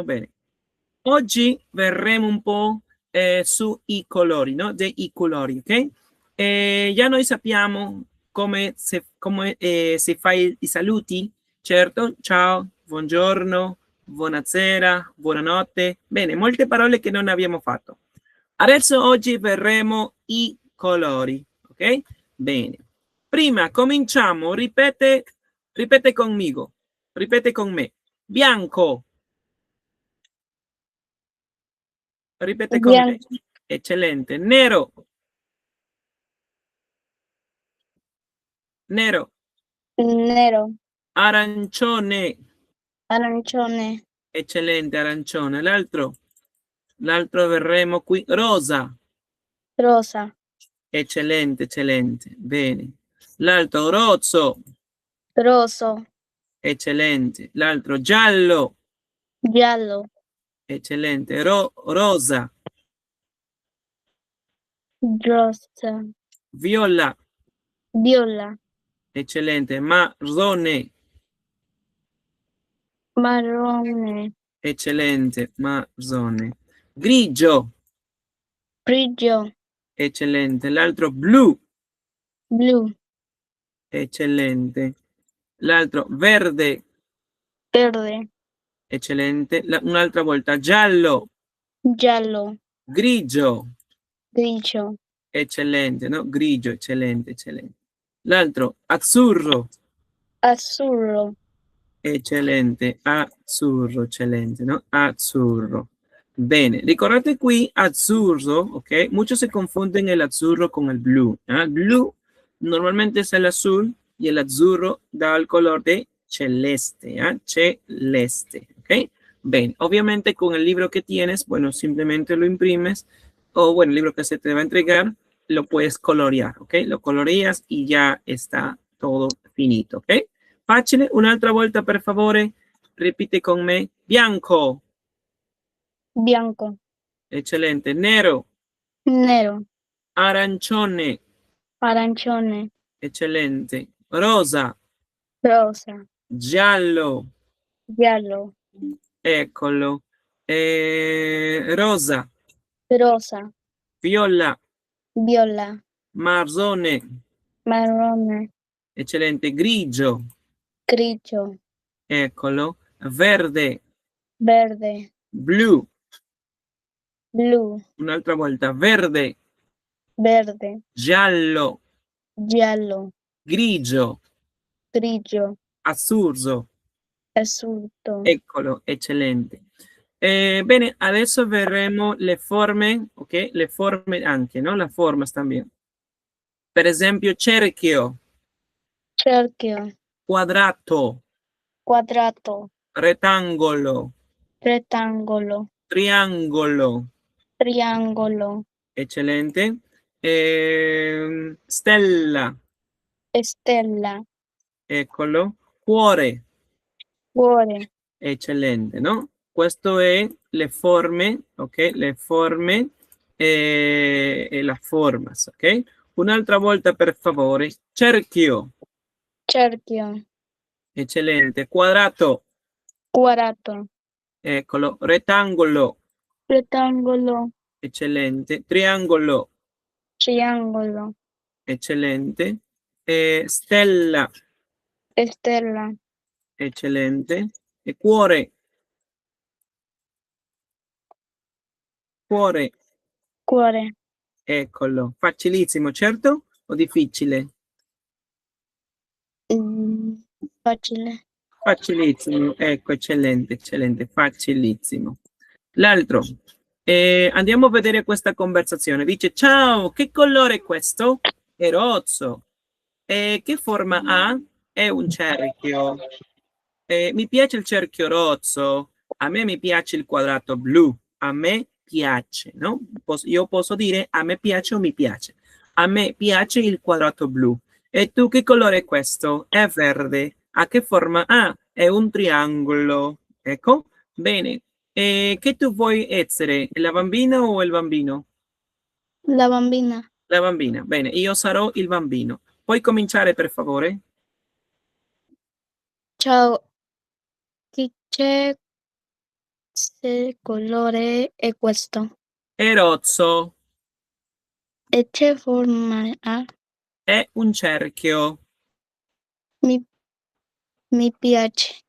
Bene. Oggi verremo un po' sui colori, no? Dei colori, ok? Già noi sappiamo come si fa i saluti, certo? Ciao, buongiorno, buonasera, buonanotte. Bene, molte parole che non abbiamo fatto. Adesso oggi verremo i colori, ok? Bene. Prima cominciamo, ripete conmigo, ripete con me. Bianco. Ripete con me. Bianco, Excelente. Nero. Nero. nero, Arancione. arancione, Eccellente, arancione. L'altro verremo qui. Rosa. rosa, Eccellente, eccellente. Bene. L'altro rozzo. rosso, Eccellente. L'altro giallo. giallo, Eccellente. Rosa. rosa, Viola. viola, Eccellente. Marrone. marrone, Eccellente. Marrone. Grigio. grigio, Eccellente. L'altro blu. blu, Eccellente. L'altro verde. verde, Eccellente. Un'altra volta giallo. giallo, Grigio. grigio, Eccellente, no? Grigio, eccellente, eccellente. L'altro azzurro. azzurro, Eccellente, azzurro, eccellente, no? Azzurro. Bene, ricordate qui azzurro, ok? Muchos se confunden el azzurro con el blue. El blue normalmente es el azul y el azzurro da el color de celeste, celeste, ok? Bien, obviamente con el libro que tienes, bueno, simplemente lo imprimes o bueno, el libro que se te va a entregar, lo puedes colorear, ok? Lo coloreas y ya está todo finito, ok? Facile, un'altra volta per favore, ripete con me. Bianco, bianco, eccellente. Nero, nero, arancione, arancione, eccellente. Rosa, rosa, giallo, giallo, eccolo. Rosa, rosa, viola, viola, marrone, marrone, eccellente. Grigio, grigio, eccolo. Verde, verde, blu, blu, un'altra volta. Verde, verde, giallo, giallo, grigio, grigio, azzurro. azzurro, Eccolo, eccellente. Bene, adesso vedremo le forme, ok? Le forme anche, no? Las formas también. Per esempio, cerchio, cerchio, quadrato, quadrato, rettangolo, rettangolo, triangolo. triangolo, Eccellente. Stella, stella, eccolo. Cuore, cuore, eccellente, no? Questo è le forme, ok? Le forme e las formas, ok? Un'altra volta per favore. Cerchio, cerchio, eccellente. Quadrato, quadrato, eccolo. Rettangolo, rettangolo, eccellente. Triangolo, triangolo, eccellente. Stella, stella, eccellente. E cuore, cuore, cuore. eccolo. Facilissimo, certo? O difficile? Facile. Facilissimo, ecco, eccellente, eccellente, facilissimo. L'altro, andiamo a vedere questa conversazione. Dice, ciao, che colore è questo? È rozzo. Che forma ha? È un cerchio. Mi piace il cerchio rozzo. A me mi piace il quadrato blu. A me piace, no? Io posso dire a me piace o mi piace. A me piace il quadrato blu. E tu che colore è questo? È verde. A che forma ha? È un triangolo. Ecco, bene. Che tu vuoi essere? La bambina o il bambino? La bambina. La bambina. Bene, io sarò il bambino. Puoi cominciare per favore? Ciao, chi c'è? Che colore è questo? È rozzo. E che forma ha? È un cerchio. Mi, mi piace.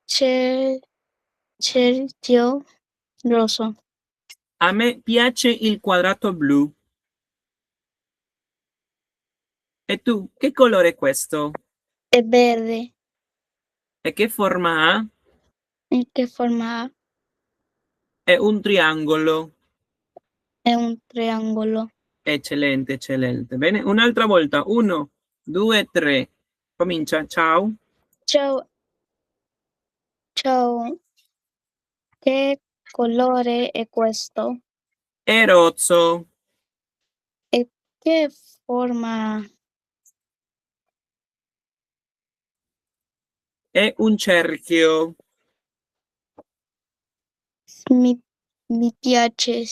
C'è cerchio rosso. A me piace il quadrato blu. E tu, che colore è questo? È verde. E che forma ha? ¿En qué forma ha? È un triangolo. È un triangolo. Eccellente, eccellente. Bene, un'altra volta. 1, 2, 3. Comincia. Ciao. Ciao, ciao. Che colore è questo? È rozzo. E che forma ha? È un cerchio. Mi, mi piace.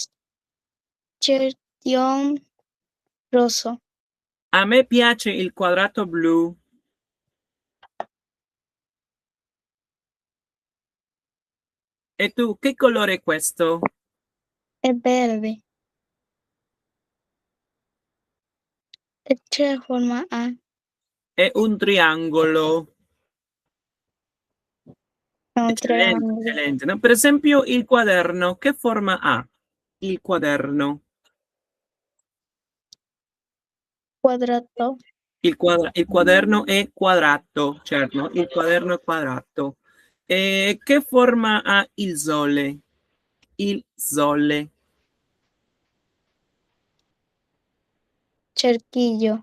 Cerchio rosso. A me piace il quadrato blu. E tu, che colore è questo? È verde. E che forma ha? È un triangolo. È un Eccellente, triangolo. eccellente. No? Per esempio, il quaderno, che forma ha? Il quaderno. Quadrato. Il quaderno è quadrato, certo, il quaderno è quadrato. Che forma ha il sole? Il sole. Cerchillo.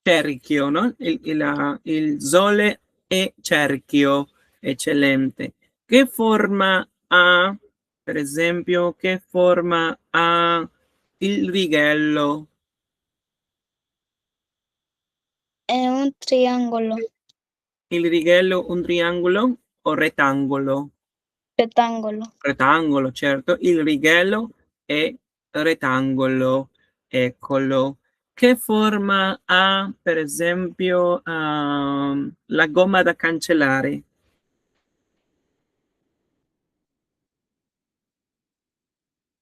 Cerchio, no? Il sole è cerchio. Eccellente. Che forma ha, per esempio, che forma ha il righello? È un triangolo. Il righello un triangolo o rettangolo? Rectángulo. Rettangolo, certo. Il righello è rettangolo. Eccolo. Che forma ha, per esempio, la gomma da cancellare?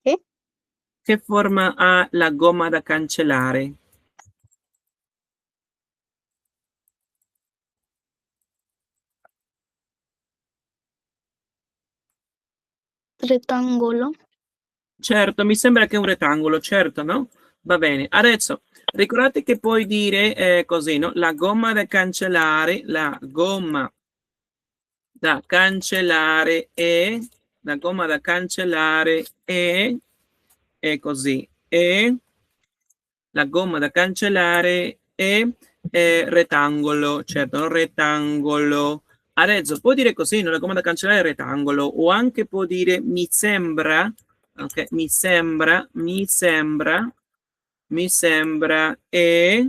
¿Qué? Che forma ha la gomma da cancellare? Rectángulo. Certo, mi sembra che è un rettangolo, certo, no? Va bene. Adesso ricordate che puoi dire così, no? La gomma da cancellare, la gomma da cancellare la gomma da cancellare è così, e la gomma da cancellare è rettangolo, certo, no? Rettangolo. Adesso può dire così, no? La gomma da cancellare è rettangolo, o anche può dire mi sembra, ok, mi sembra è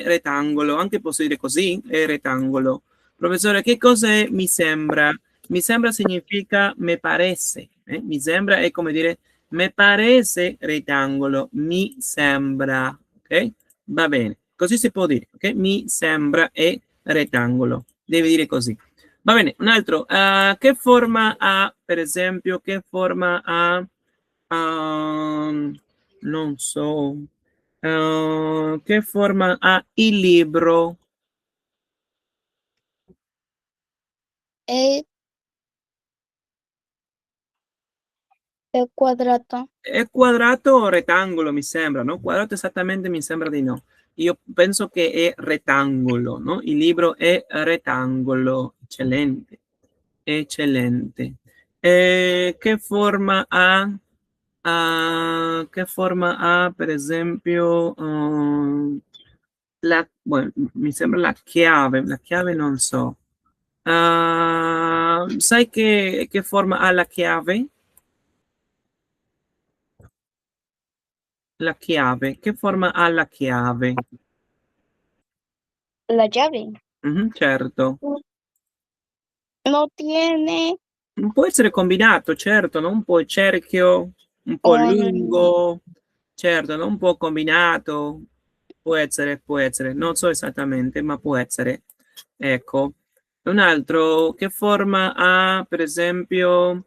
rettangolo, anche posso dire così, è rettangolo. Professore, che cos'è mi sembra? Mi sembra significa me parece, mi sembra è come dire me parece rettangolo, mi sembra, ok? Va bene, così si può dire, ok? Mi sembra è rettangolo, devi dire così. Va bene, un altro, che forma ha, per esempio, che forma ha, non so, che forma ha il libro? Es el cuadrado. È quadrato o rettangolo, mi sembra, no? Quadrato esattamente mi sembra di no. Io penso che è rettangolo, no? Il libro è rettangolo. Eccellente, eccellente. Che forma ha? Che forma ha, per esempio, bueno, mi sembra la chiave non so. Sai che forma ha la chiave? La chiave, che forma ha la chiave? La llave. Certo. No tiene Può essere combinato, certo, no? Un po' cerchio, un po' un, lungo, certo, no? Un po' combinato. Può essere, non so esattamente, ma può essere. Ecco. Un altro, che forma ha, per esempio,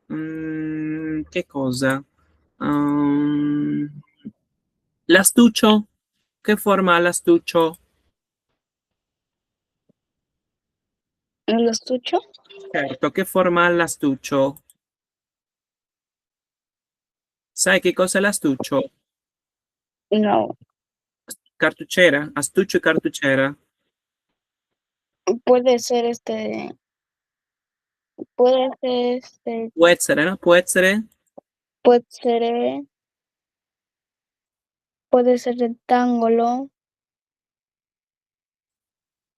che cosa? L'astuccio? Che forma ha l'astuccio? ¿L'astuccio? Certo, che forma ha l'astuccio? Sai che cosa è l'astuccio? No. Cartucciera? Astuccio e cartucciera? Puede ser este. Puede ser este. Può essere, no? Può essere? Puede ser. Puede ser rectángulo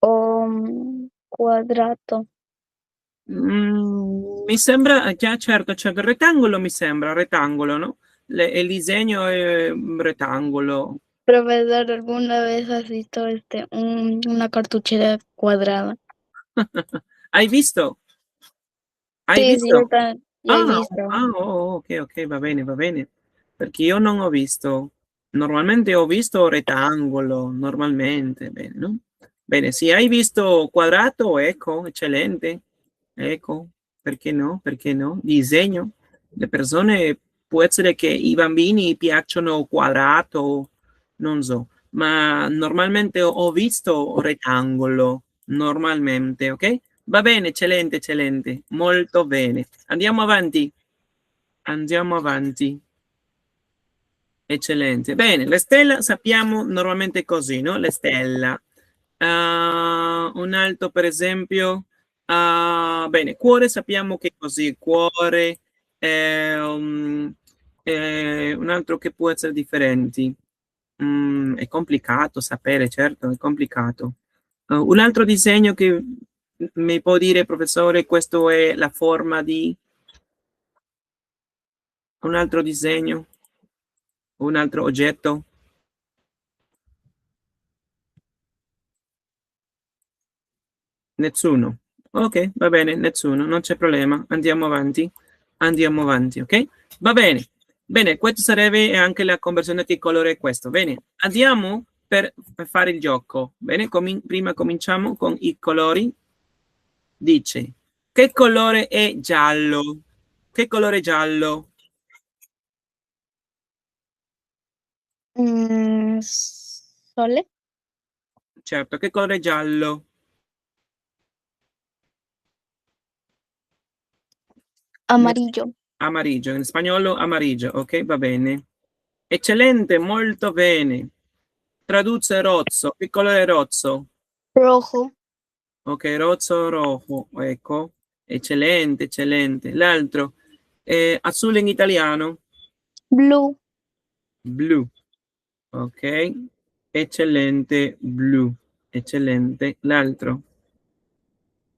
o cuadrato. Mi sembra, già certo, certo, rettangolo mi sembra, rettangolo, no? Il disegno è un rettangolo. Profesor, ¿alguna vez has visto una cartuchera cuadrada? Hai visto? Hai Sí, sí, visto? yo he visto. Ok, ok, va bene. Perché io non ho visto. Normalmente ho visto rettangolo, normalmente, bene, no? Bene, se hai visto quadrato, ecco, eccellente. Ecco, perché no? Perché no? Disegno. Le persone, può essere che i bambini piacciono quadrato, non so, ma normalmente ho visto rettangolo, normalmente, ok? Va bene, eccellente, eccellente, molto bene. Andiamo avanti, andiamo avanti. Eccellente. Bene, le stelle sappiamo normalmente così, no? Le stelle. Un altro, per esempio, bene, cuore sappiamo che è così, cuore, un altro che può essere differenti. È complicato sapere, certo, è complicato. Un altro disegno che mi può dire, professore, questo è la forma di un altro disegno, un altro oggetto? Nessuno. Ok, va bene, nessuno, non c'è problema. Andiamo avanti. Andiamo avanti, ok? Va bene. Bene, questo sarebbe anche la conversione che colore è questo. Bene, andiamo per fare il gioco. Bene, prima cominciamo con i colori. Dice, che colore è giallo? Che colore è giallo? Sole, Certo, che colore è giallo? amarillo, Amarillo, in spagnolo amarillo, ok, va bene. Eccellente, molto bene. Traduce rozzo. Che colore è rozzo? rojo, Ok, rozzo, rojo, ecco. Eccellente, eccellente. L'altro, azzurro in italiano? blue, Blu. Ok, eccellente, blu. Eccellente. L'altro,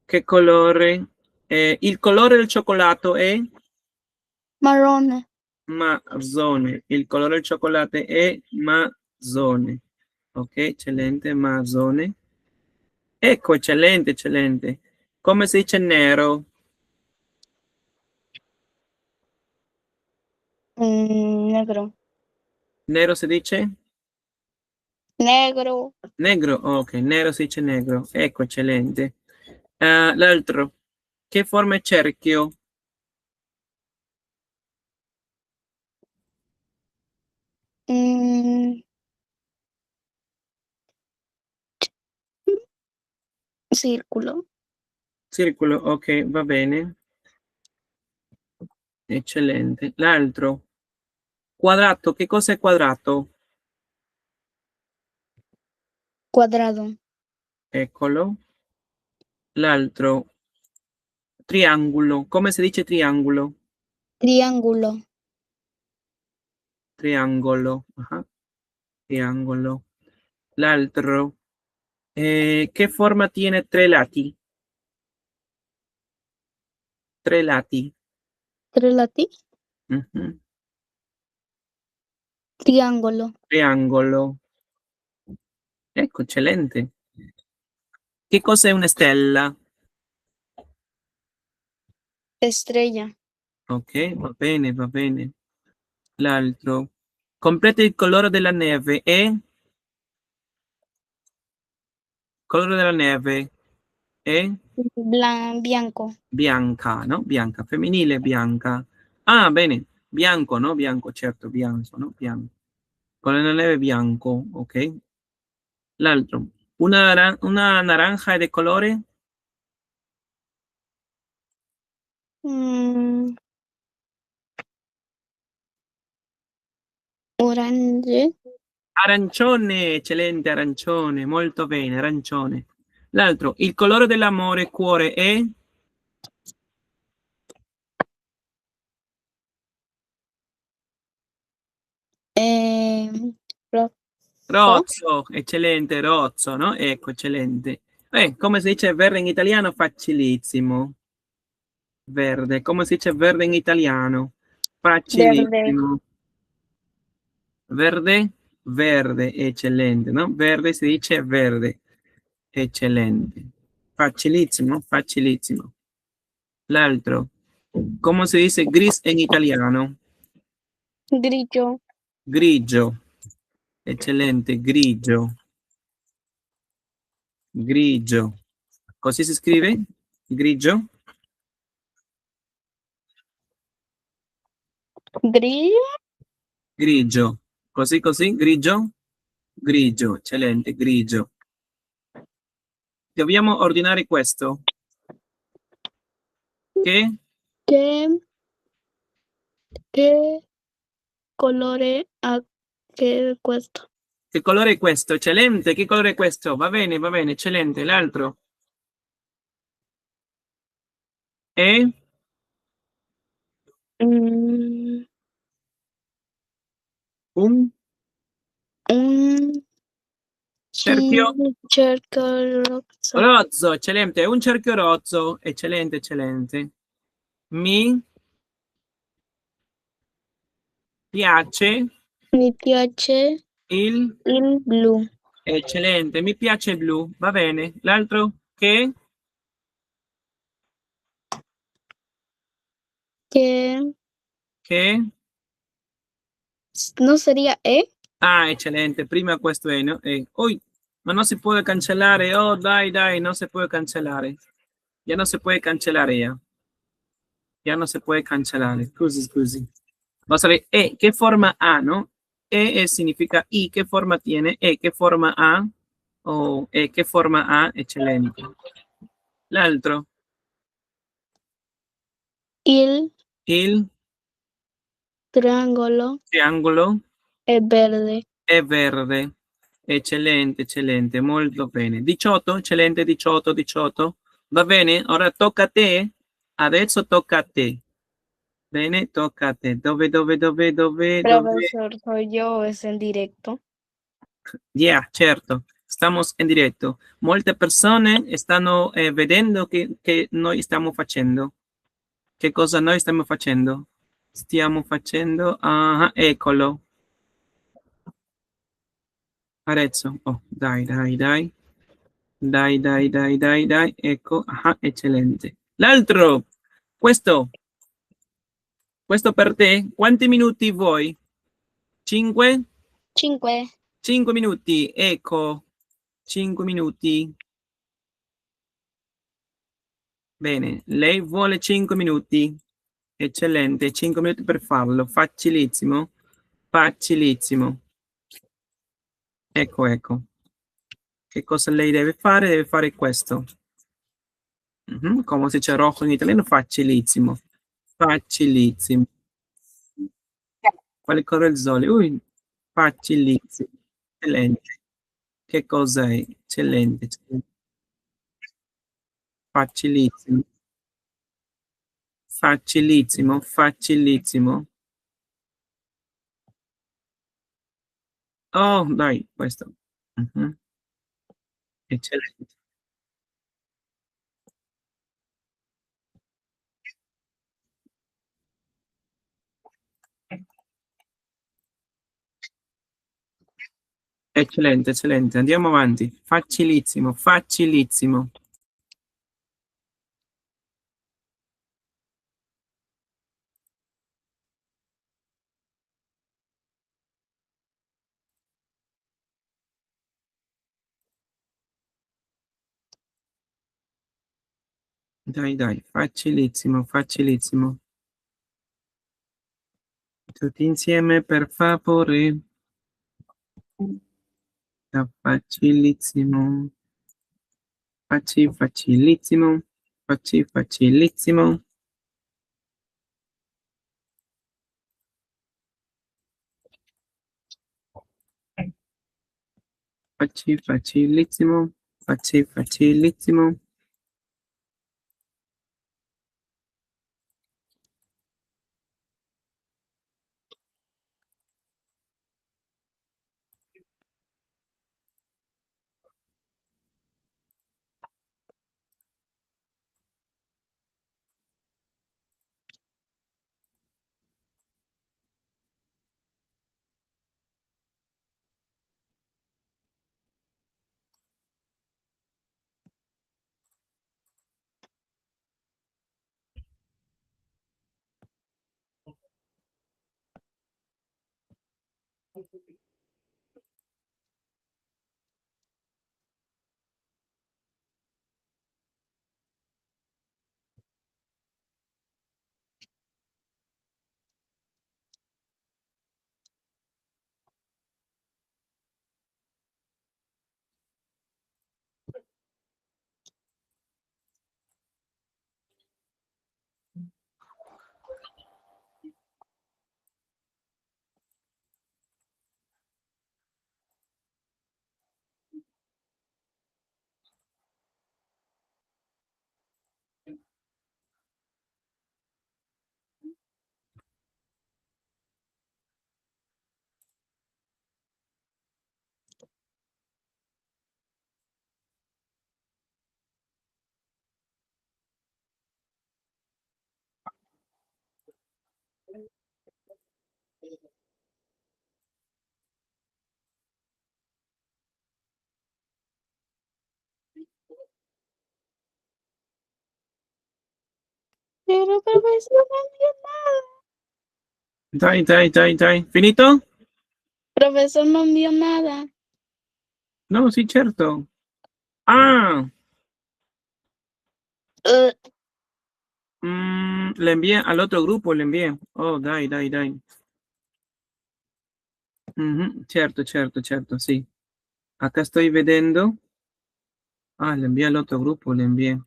che colore? Il colore del cioccolato è marrón, marzone. Il colore del cioccolato è marzone. Ok, eccellente, marzone. Ecco, eccellente, eccellente. Come si dice nero? negro, Nero si dice? negro, Negro, ok, nero si dice negro. Ecco, eccellente. L'altro, che forma è cerchio? mm, círculo, Circolo, ok, va bene. Eccellente. L'altro, quadrato, che cosa è quadrato? cuadrado, Eccolo. L'altro, triangolo. Come si dice triangolo? triángulo, Triangolo. Ah, triangolo. L'altro, che forma tiene tre lati? Tre lati. trelati, Mhm. triángulo, Triangolo. Ecco, eccellente. Che cos'è una stella? estrella, Ok, va bene, va bene. L'altro. Completa il colore della neve e colore della neve. È Bianco. bianca, no? Bianca, femminile bianca. Ah, bene, bianco, no? Bianco, certo, bianco, no? Bianco. Con la neve bianco, ok. L'altro, una naranja de colore Mm, orange. arancione, eccellente, arancione, molto bene, arancione. L'altro, il colore dell'amore, cuore, è Eh, rojo. rozzo, eccellente, rozzo, no? Ecco, eccellente. Come si dice verde in italiano? Facilissimo. Verde, come si dice verde in italiano? Verde. Facilissimo. Verde, verde, eccellente, no? Verde si dice verde, eccellente. Facilissimo, facilissimo. L'altro, come si dice gris in italiano? Grillo. Grigio, eccellente, grigio, grigio. Così si scrive? Grigio? Grillo. Grigio. Così, così, grigio? Grigio, eccellente, grigio. Dobbiamo ordinare questo. Che? ¿Qué, qué colore a qué cuesta? Che colore è questo? Eccellente, che colore è questo? Va bene, eccellente. L'altro? È Mm, un un cerchio cerco rosso. rozzo, eccellente. È un cerchio rozzo, eccellente, eccellente. Mi piace Mi piace il il blu. eccellente, mi piace il blu, va bene. L'altro Que che no sería E. ah, eccellente, prima questo è, no? Ui, ma non si può cancellare. Oh, dai, dai, non si può cancellare. Ya no se puede cancelar ya. Ya no se puede cancelar. Scusi, scusi. Vamos a ver, ¿qué forma ha, no? Significa I, ¿qué forma tiene? ¿Qué forma ha? O ¿qué forma ha? Excelente. L'altro, Il il triángulo triangolo es verde. è verde. Eccellente, eccellente, molto bene. 18, eccellente, 18, 18. Va bene? Ora tocca a te. Adesso tocca a te. Bene, tocca a te. Dove? Profesor, soy yo, es en directo. Yeah, certo, estamos in diretto. Molte persone stanno vedendo che noi stiamo facendo. Che cosa noi stiamo facendo? Stiamo facendo, ah, eccolo, Arezzo. Oh, dai, dai, dai. Dai, dai, dai, dai, dai. Ecco, ah, eccellente. L'altro, questo, questo per te. Quanti minuti vuoi? 5? Cinque. 5 minuti, ecco. 5 minuti. Bene, lei vuole 5 minuti. Eccellente, 5 minuti per farlo. Facilissimo. Facilissimo. Ecco, ecco. Che cosa lei deve fare? Deve fare questo. Come si dice rojo in italiano? Facilissimo. Facilissimo. Quale colore è il sole? Ui, facilissimo. Eccellente. Che cosa è? Eccellente. Eccellente. Facilissimo. Facilissimo. Facilissimo. Oh, dai, questo. Mhm. Eccellente. Eccellente, eccellente. Andiamo avanti. Facilissimo, facilissimo. Dai, dai, facilissimo, facilissimo. Tutti insieme, per favore. Facilissimo. Facilissimo. Facilissimo. Facilissimo. Facilissimo. Pero profesor no envió nada. Dai, dai, dai, dai. Finito? Profesor no envió nada. No, sì, certo. Ah, Uh, le envié al otro grupo, le envié. Oh, dai, dai, dai. Certo, certo, certo, sì. Acá estoy vedendo. Ah, le envié al otro grupo, le envié.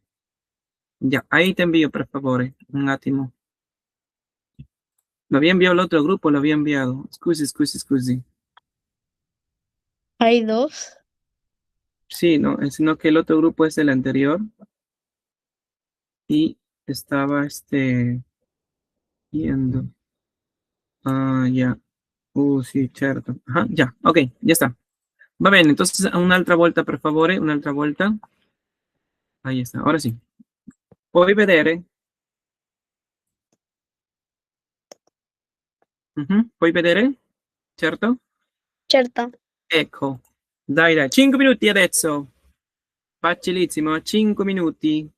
Ya, ahí te envío, por favor. Un attimo. Lo había enviado al otro grupo, lo había enviado. Scusi, scusi, scusi. hay dos. Sí, no, sino que el otro grupo es el anterior y estaba viendo. Ah, ya. Sì, certo. Ah, ya, ok, ya está. Va bene, entonces un'altra volta, per favore, un'altra volta. Ahí está, ahora sí. Puoi vedere? Puoi vedere? Certo? Cierto. Ecco. Dai, dai, 5 minuti adesso. Facilissimo, 5 minuti.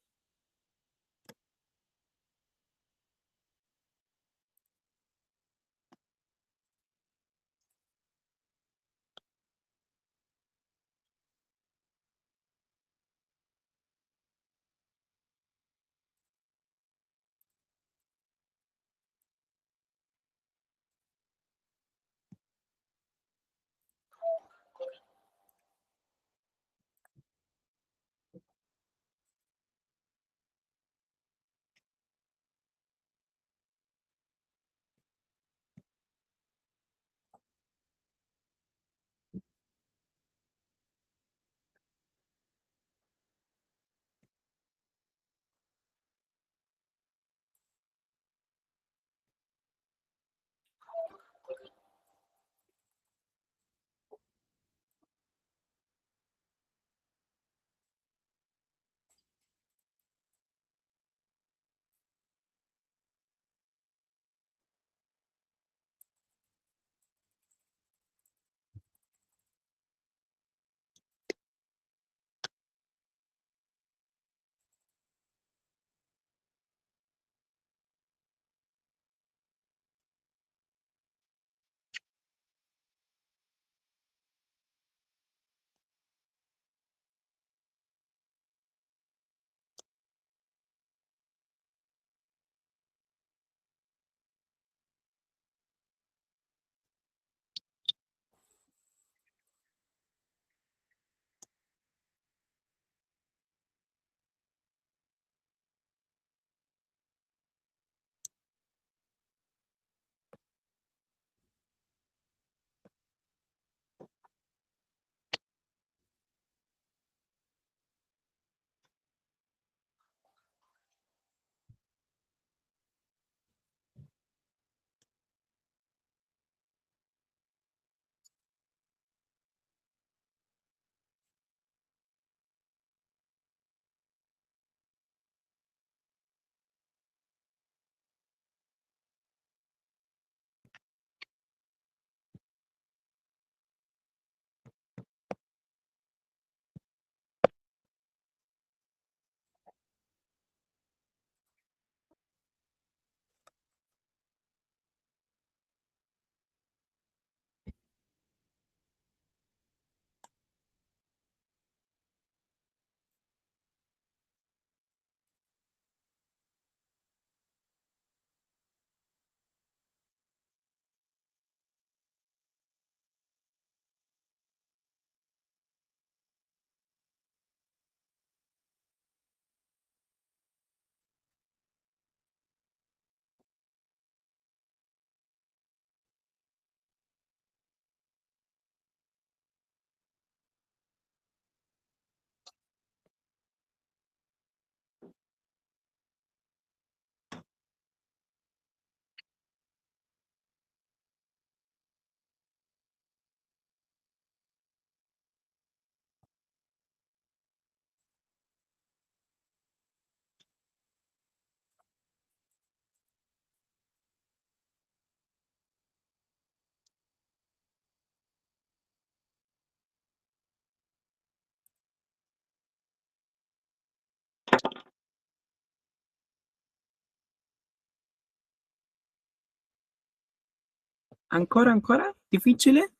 Ancora, ancora? Difficile?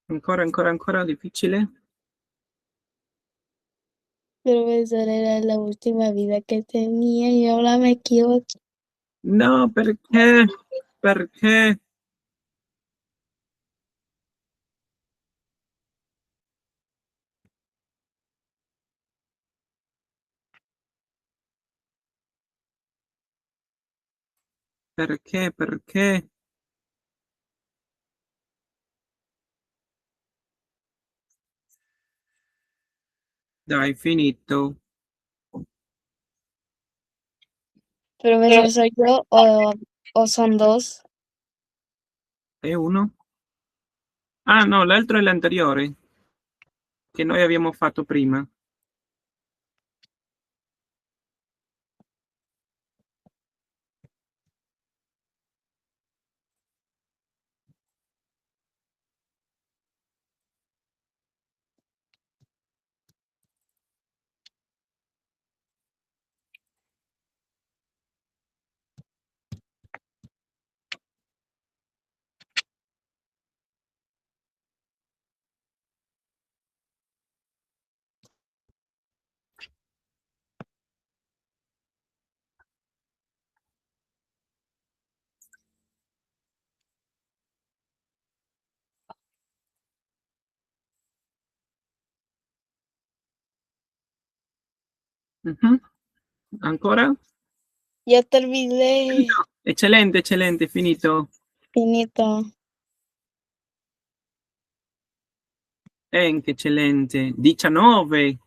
Ancora, ancora, ancora difficile? Profesor, era la última vida que tenía y ahora me equivoqué. No, perché? Perché? Perché? Perché? Dai, finito. Profesor, ¿soy yo o son dos? E uno? Ah, no, l'altro è l'anteriore, che noi abbiamo fatto prima. Mhm. Ancora? Ya terminé. Eccellente, eccellente, finito. Finito. Anche eccellente. 19.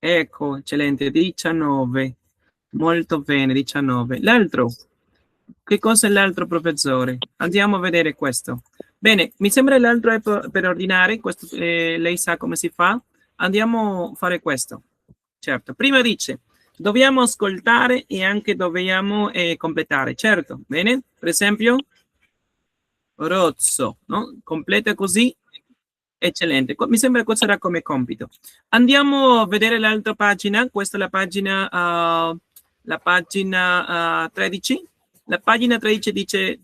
Ecco, eccellente, 19. Molto bene, 19. L'altro? Che cosa è l'altro, professore? Andiamo a vedere questo. Bene, mi sembra l'altro è per ordinare, questo, lei sa come si fa. Andiamo a fare questo. Certo, prima dice, dobbiamo ascoltare e anche dobbiamo completare. Certo, bene? Per esempio, rozzo, no? Completa così. Eccellente, mi sembra questo era come compito. Andiamo a vedere l'altra pagina, questa è la pagina 13. La pagina 13 dice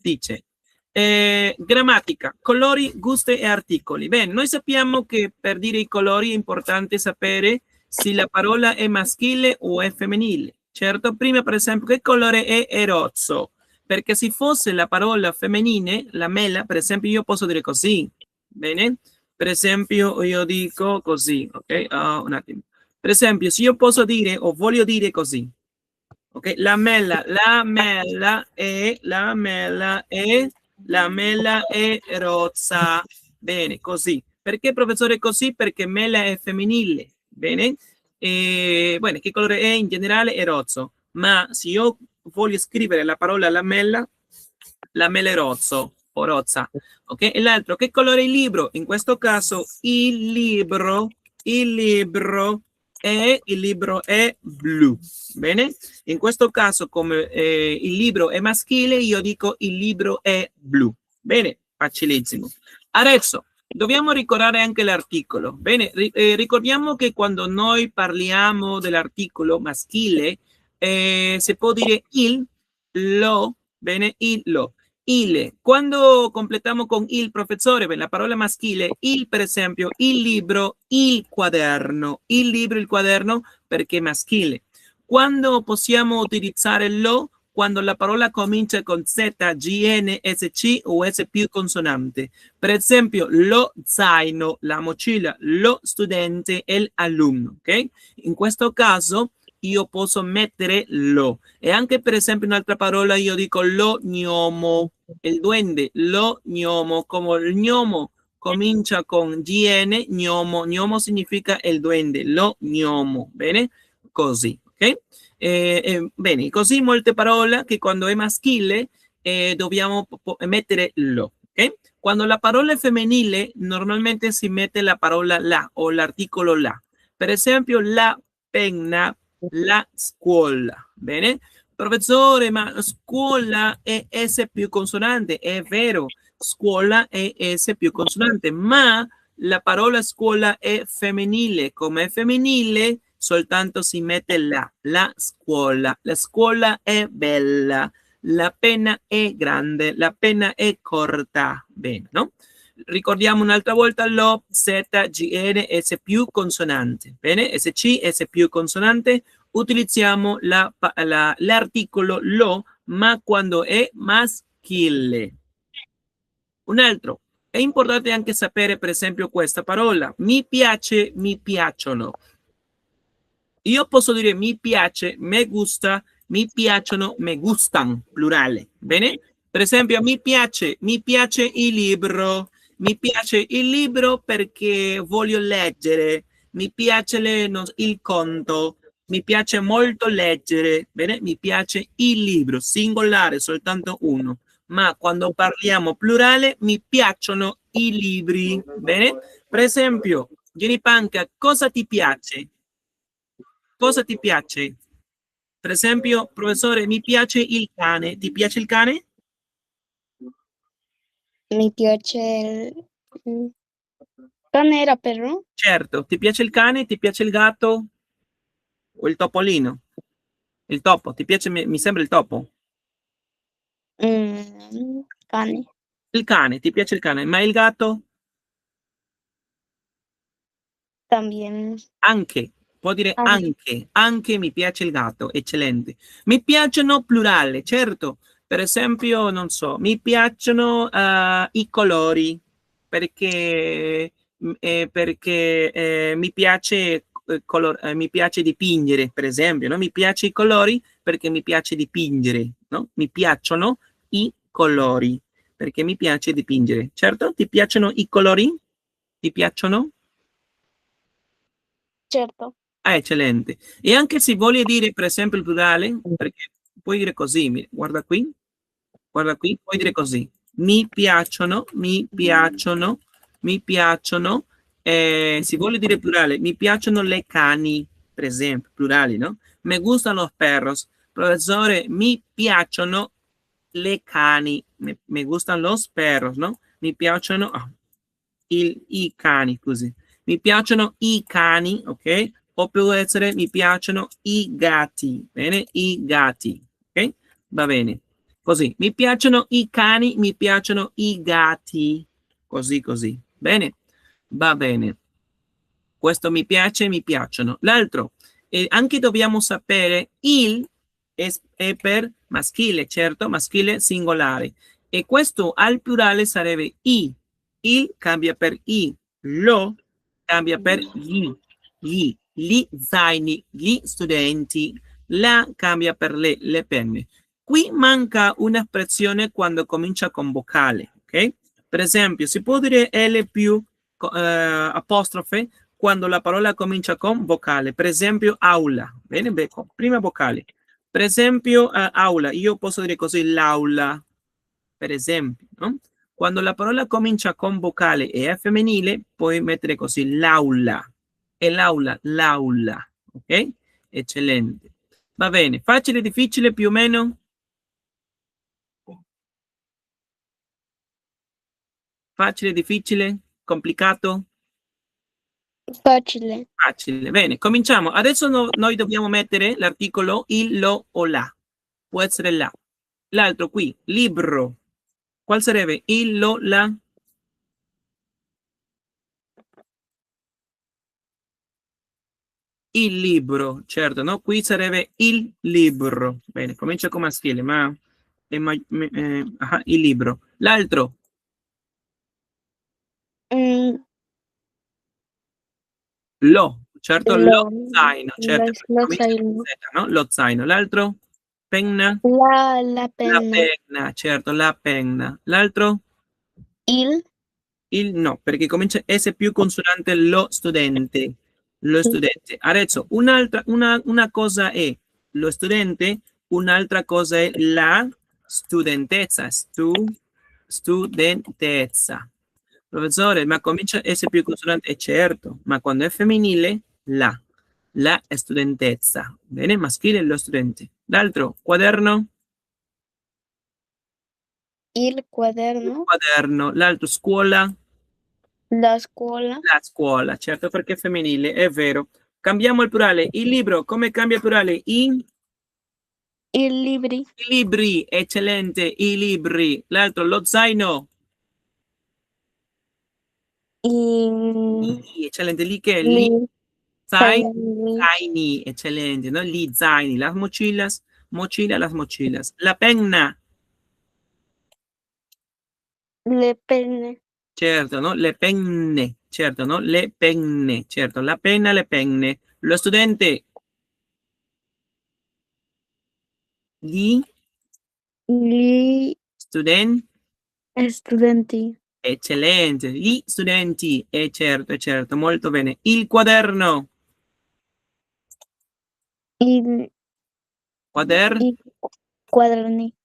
grammatica, colori, gusti e articoli. Bene, noi sappiamo che per dire i colori è importante sapere se la parola è maschile o è femminile. Certo, prima per esempio, che colore è rozzo? Perché se fosse la parola femminile, la mela, per esempio, io posso dire così. Bene? Per esempio, io dico così, ok? Un attimo. Per esempio, se io posso dire o voglio dire così, ok? La mela è rozza. Bene, così. Perché, professore, così? Perché mela è femminile. Bene? E, bueno, che colore è? In generale è rozzo. Ma se io voglio scrivere la parola la mela è rozzo o rozza. Ok? E l'altro, che colore è il libro? In questo caso il libro è blu. Bene? In questo caso, come il libro è maschile, io dico il libro è blu. Bene? Facilissimo. Adesso, dobbiamo ricordare anche l'articolo. Bene, ricordiamo che quando noi parliamo dell'articolo maschile, si può dire il, lo, bene, il, lo. Il, quando completiamo con il professore, la parola maschile, il per esempio, il libro, il libro, il quaderno, perché è maschile. Quando possiamo utilizzare lo? Quando la parola comincia con Z, G, N, S, C o S più consonante. Per esempio, lo zaino, la mochila, lo studente e l'alunno, ok? In questo caso io posso mettere lo. E anche per esempio un'altra parola io dico lo gnomo, il duende, lo gnomo, come il gnomo comincia con GN, gnomo, gnomo significa il duende, lo gnomo, bene? Così, ok? Bene, così molte parole che quando è maschile dobbiamo mettere lo, ok? Quando la parola è femminile normalmente si mette la parola la o l'articolo la. Per esempio, la penna, la scuola. Bene? Professore, ma scuola è S più consonante. È vero, scuola è S più consonante, ma la parola scuola è femminile. Come è femminile, soltanto si mette la scuola. La scuola è bella, la penna è grande, la penna è corta. Bene, no? Ricordiamo un'altra volta lo, Z, GR, S più consonante. Bene? SC, S più consonante. Utilizziamo l'articolo lo, ma quando è maschile. Un altro. È importante anche sapere, per esempio, questa parola. Mi piace, mi piacciono. Io posso dire mi piace, me gusta, mi piacciono, me gustan, plurale. Bene? Per esempio, mi piace il libro. Mi piace il libro perché voglio leggere. Mi piace il conto. Mi piace molto leggere. Bene? Mi piace il libro, singolare, soltanto uno. Ma quando parliamo plurale, mi piacciono i libri. Bene? Per esempio, Jenny Panca, cosa ti piace? Cosa ti piace? Per esempio, professore, mi piace il cane. Ti piace il cane? Mi piace il cane era perro? Certo. Ti piace il cane? Ti piace il gatto? O il topolino? Il topo. Ti piace? Mi sembra il topo. Cane. Il cane. Ti piace il cane? Ma il gatto? También. Anche. Può dire anche. Anche mi piace il gatto. Eccellente. Mi piacciono plurale. Certo. Per esempio, non so, mi piacciono i colori. Perché mi piace mi piace dipingere, per esempio, no? Mi piace i colori perché mi piace dipingere, no? Mi piacciono i colori perché mi piace dipingere. Certo? Ti piacciono i colori? Ti piacciono? Certo. Ah, eccellente. E anche se voglio dire, per esempio, il plurale, perché puoi dire così, guarda qui, puoi dire così. Mi piacciono, mi piacciono, mi piacciono. Si vuole dire plurale, mi piacciono le cani, per esempio, plurali, no? Me gustan los perros. Professore, mi piacciono le cani, me gustan los perros, no? Mi piacciono i cani, così. Mi piacciono i cani, ok? O può essere mi piacciono i gatti, bene? I gatti, ok? Va bene. Così, mi piacciono i cani, mi piacciono i gatti, così, così. Bene? Va bene. Questo mi piace, mi piacciono. L'altro, anche dobbiamo sapere il è per maschile, certo, maschile singolare. E questo al plurale sarebbe i. Il cambia per i. Lo cambia per gli zaini, gli studenti. La cambia per le penne. Qui manca un'espressione quando comincia con vocale, ok? Per esempio, si può dire L più apostrofe quando la parola comincia con vocale. Per esempio, aula. Bene, becco. Prima vocale. Per esempio, aula. Io posso dire così, l'aula. Per esempio, no? Quando la parola comincia con vocale e è femminile, puoi mettere così, l'aula. E l'aula. Ok? Eccellente. Va bene. Facile, difficile, più o meno? Facile, difficile, complicato? Facile. Facile. Bene, cominciamo. Adesso noi dobbiamo mettere l'articolo il, lo o la. Può essere la. L'altro qui, libro. Qual sarebbe? Il, lo, la? Il libro, certo, no? Qui sarebbe il libro. Bene, comincia con maschile, ma il libro. L'altro, lo, certo, lo zaino, certo, comincia con Z, no? Lo zaino. L'altro, penna. La La penna. penna, certo, la penna. L'altro? Il Il no, perché comincia S più consonante lo studente. Lo studente. Adesso, una cosa è lo studente, un'altra cosa è la studentessa. Studentessa. Professore, ma comincia S più consonante? Certo, ma quando è femminile, la. la studentessa. Bene, maschile lo studente. L'altro, quaderno. Il quaderno. Quaderno. L'altro, scuola. La scuola. La scuola, certo perché è femminile, è vero. Cambiamo il plurale. Il libro, come cambia il plurale? I libri. I libri, eccellente, i libri. L'altro, lo zaino. Eccellente, lì che è? Zaini. Zaini, eccellente, no? Gli zaini, las mochilas, las mochilas. La penna, Le penne. certo, no? Le penne, certo, no? Le penne, certo. La penna, le penne. Lo studente, gli Gli studenti. eccellente, gli studenti, è certo, molto bene. Il quaderno, I quaderni.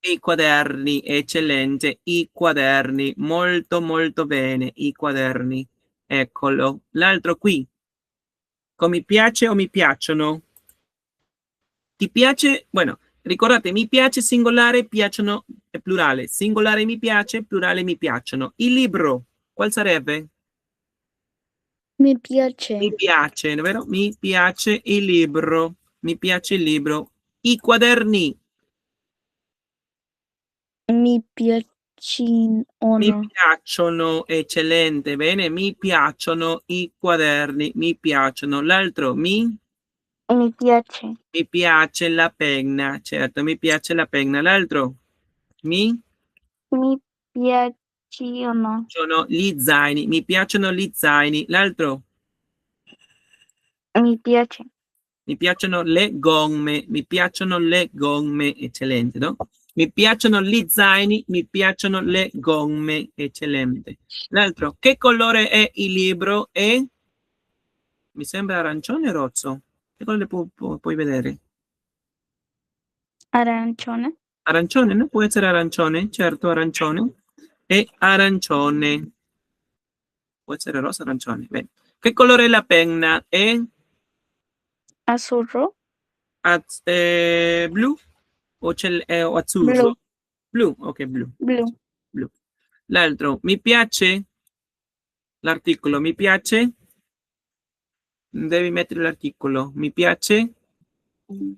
I quaderni, eccellente, i quaderni, molto molto bene, i quaderni, eccolo. L'altro qui, come mi piace o mi piacciono? Ti piace? Bueno, ricordate, mi piace singolare, piacciono è plurale, singolare mi piace, plurale mi piacciono. Il libro, qual sarebbe? Mi piace. Mi piace, vero? Mi piace il libro, mi piace il libro. I quaderni, Mi piacciono. mi piacciono, eccellente, bene, mi piacciono i quaderni, mi piacciono. L'altro, Mi piace. mi piace la penna, certo, mi piace la penna. L'altro, mi Mi piacciono. sono gli zaini, mi piacciono gli zaini. L'altro, Mi piace. mi piacciono le gomme, mi piacciono le gomme, eccellente, no? Mi piacciono gli zaini, mi piacciono le gomme, eccellente. L'altro, che colore è il libro? Mi sembra arancione o rozzo? Che colore puoi vedere? Arancione. Arancione, no? Può essere arancione, certo, arancione. E arancione. Può essere rosa, arancione. Bene. Che colore è la penna? È Azzurro. blu o Blu. azzurro? Blu, ok, blu. Blu. Blu. L'altro, mi piace? L'articolo, mi piace? Devi mettere l'articolo. Mi piace? Il,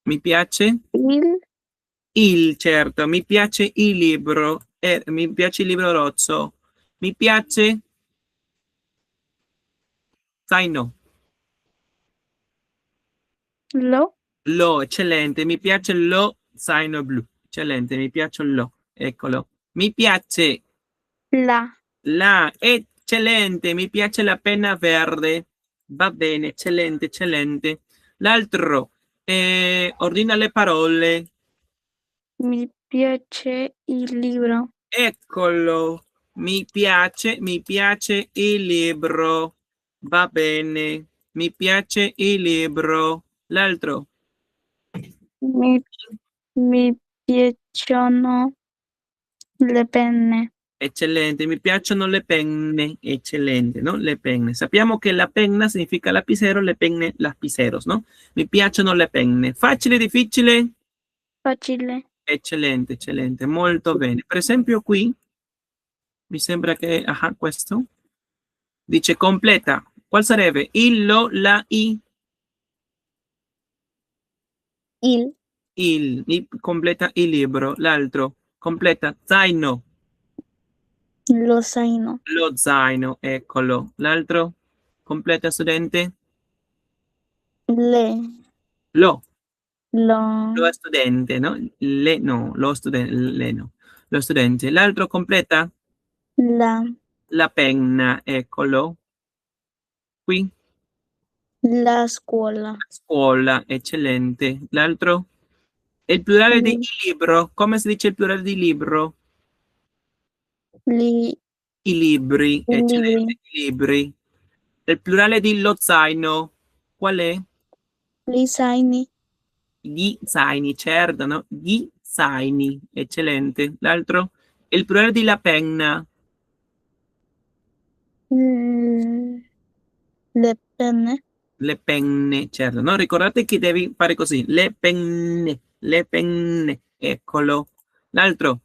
Mi piace? Certo, mi piace il libro, mi piace il libro rozzo. Mi piace? Zaino. lo. Eccellente, mi piace lo zaino blu. Eccellente, mi piace lo. Eccolo. Mi piace eccellente, mi piace la penna verde. Va bene, eccellente, eccellente. L'altro, ordina le parole. Mi piace il libro. Eccolo, mi piace il libro. Va bene, mi piace il libro. L'altro, Mi piacciono le penne. eccellente, mi piacciono le penne. Eccellente, no? Le penne. Sappiamo che la penna significa lapicero, le penne lapiceros, no? Mi piacciono le penne. Facile, difficile? Facile. Eccellente, eccellente, molto bene. Per esempio qui, mi sembra che, questo, dice completa. Qual sarebbe? Il, lo, la, i. Completa il libro. L'altro, completa zaino. Lo zaino. Lo zaino, eccolo. L'altro, completa studente. Le. Lo Lo. studente, no? Le no, lo studente, le no. Lo studente. L'altro completa La. la penna, eccolo. Qui, La scuola. scuola, eccellente. L'altro, il plurale di libro. Come si dice il plurale di libro? I Libri, eccellente, i libri. Il plurale di lo zaino, qual è? Gli zaini. Gli zaini, certo, no? Gli zaini, eccellente. L'altro? Il plurale di la penna. Mm, Le penne. Le penne, certo, no? Ricordate che devi fare così, le penne, eccolo. L'altro,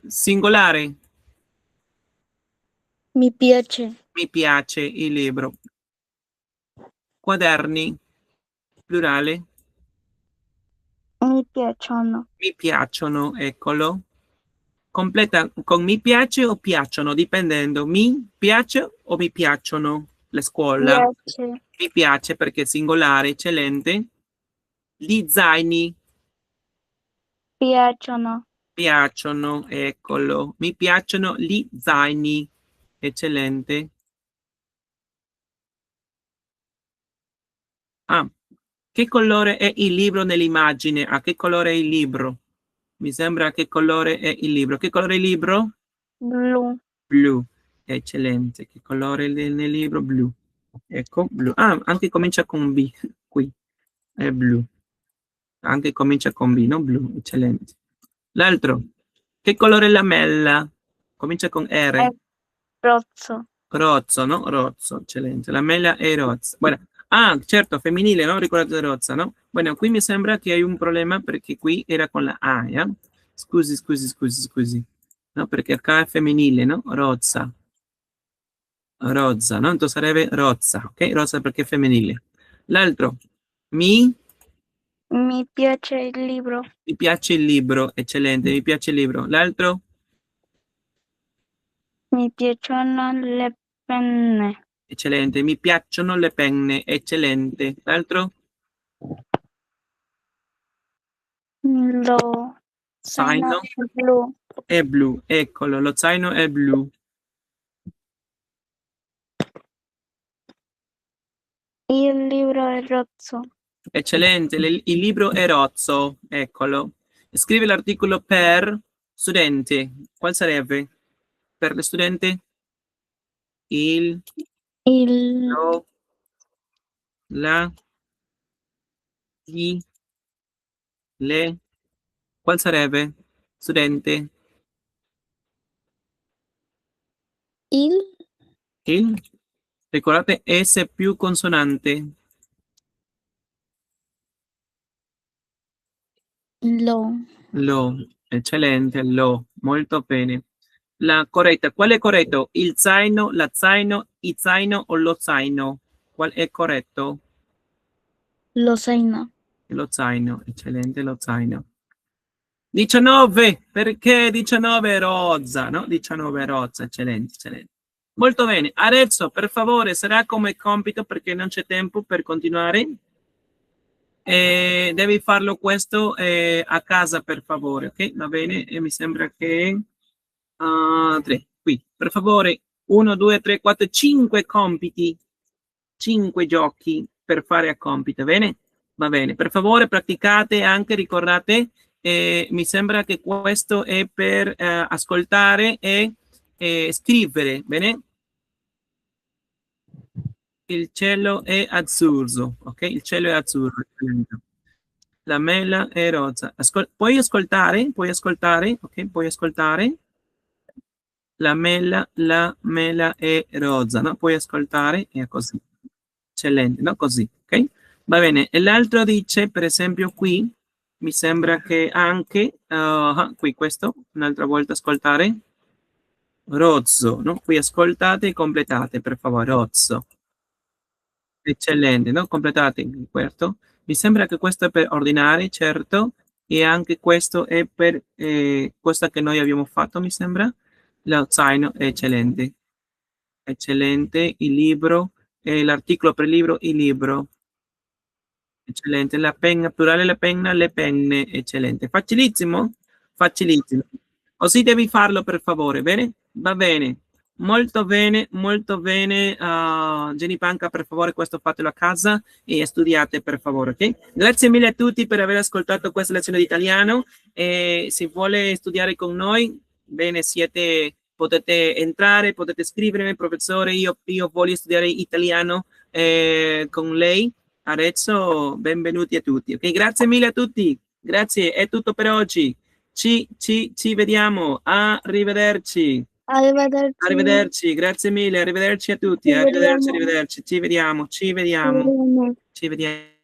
singolare, Mi piace. mi piace il libro. Quaderni, plurale, Mi piacciono. mi piacciono, eccolo. Completa con mi piace o piacciono, dipendendo. Mi piace o mi piacciono le scuola? Piace. Mi piace perché è singolare, eccellente. Gli zaini, Piacciono. piacciono, eccolo. Mi piacciono gli zaini, eccellente. Ah, che colore è il libro nell'immagine? A che colore è il libro? Mi sembra che colore è il libro. Che colore è il libro? Blu. Blu, eccellente. Che colore è nel libro? Blu. Ecco, blu. Ah, anche comincia con B, qui. È blu. Anche comincia con B, no? Blu, eccellente. L'altro, che colore è la mela? Comincia con È R. rozzo. Rozzo, no? Rozzo, eccellente. La mela è rozza. Bueno, ah, certo, femminile, no? Ricordate rozza, no? Bueno, qui mi sembra che hai un problema perché qui era con la A, yeah? Scusi. No, perché acá è femminile, no? Rozza. Rozza, no? Entonces sarebbe rozza, ok? Rozza perché è femminile. L'altro, mi Mi piace il libro. mi piace il libro, eccellente, mi piace il libro. L'altro, Mi piacciono le penne. eccellente, mi piacciono le penne, eccellente. L'altro, Lo zaino zaino è blu. è blu, eccolo, lo zaino è blu. Il libro è rozzo. Eccellente, il libro è rozzo, eccolo. Scrive l'articolo per studente. Qual sarebbe? Per le studente? Il, Il, lo, la, gli, le. Qual sarebbe? Studente? il, Il. Ricordate S più consonante. lo, Lo. Eccellente, lo. Molto bene. La corretta. Qual è corretto? Il zaino, la zaino, il zaino o lo zaino? Qual è corretto? lo zaino. Lo zaino, eccellente lo zaino. 19, perché 19 rozza, no? 19 rozza, eccellente, eccellente. Molto bene, adesso per favore sarà come compito perché non c'è tempo per continuare. Devi farlo questo a casa per favore, ok? Va bene? E mi sembra che 3, qui, per favore, 1, 2, 3, 4, 5 compiti, 5 giochi per fare a compito, bene? Va bene, per favore praticate anche, ricordate, mi sembra che questo è per ascoltare e scrivere, bene? Il cielo è azzurro, ok? Il cielo è azzurro. La mela è rosa. Puoi ascoltare? Puoi ascoltare? Ok, puoi ascoltare? La mela è rosa, no? Puoi ascoltare? È così. Eccellente, no? Così, ok? Va bene. E l'altro dice, per esempio, qui, mi sembra che anche, qui questo, un'altra volta ascoltare. Rozzo, no? Qui ascoltate e completate, per favore. Rozzo. Eccellente, no? Completate questo. Mi sembra che questo è per ordinare, certo, e anche questo è per questa che noi abbiamo fatto, mi sembra. Lo zaino, eccellente. Eccellente, il libro, l'articolo per libro, il libro. Eccellente, la penna, plurale la penna, le penne, eccellente. Facilissimo? Facilissimo. Così devi farlo per favore, bene? Va bene. Molto bene. Jenny Panca, per favore, questo fatelo a casa e studiate per favore, ok? Grazie mille a tutti per aver ascoltato questa lezione di italiano. Se vuole studiare con noi, bene, potete entrare, potete scrivermi, professore, io voglio studiare italiano con lei. Adesso benvenuti a tutti, ok? Grazie mille a tutti. Grazie, è tutto per oggi. Ci vediamo. Arrivederci. Arrivederci. Arrivederci, grazie mille, arrivederci a tutti, Ci arrivederci, vediamo. arrivederci, ci vediamo, ci vediamo, Ci vediamo. ci vediamo.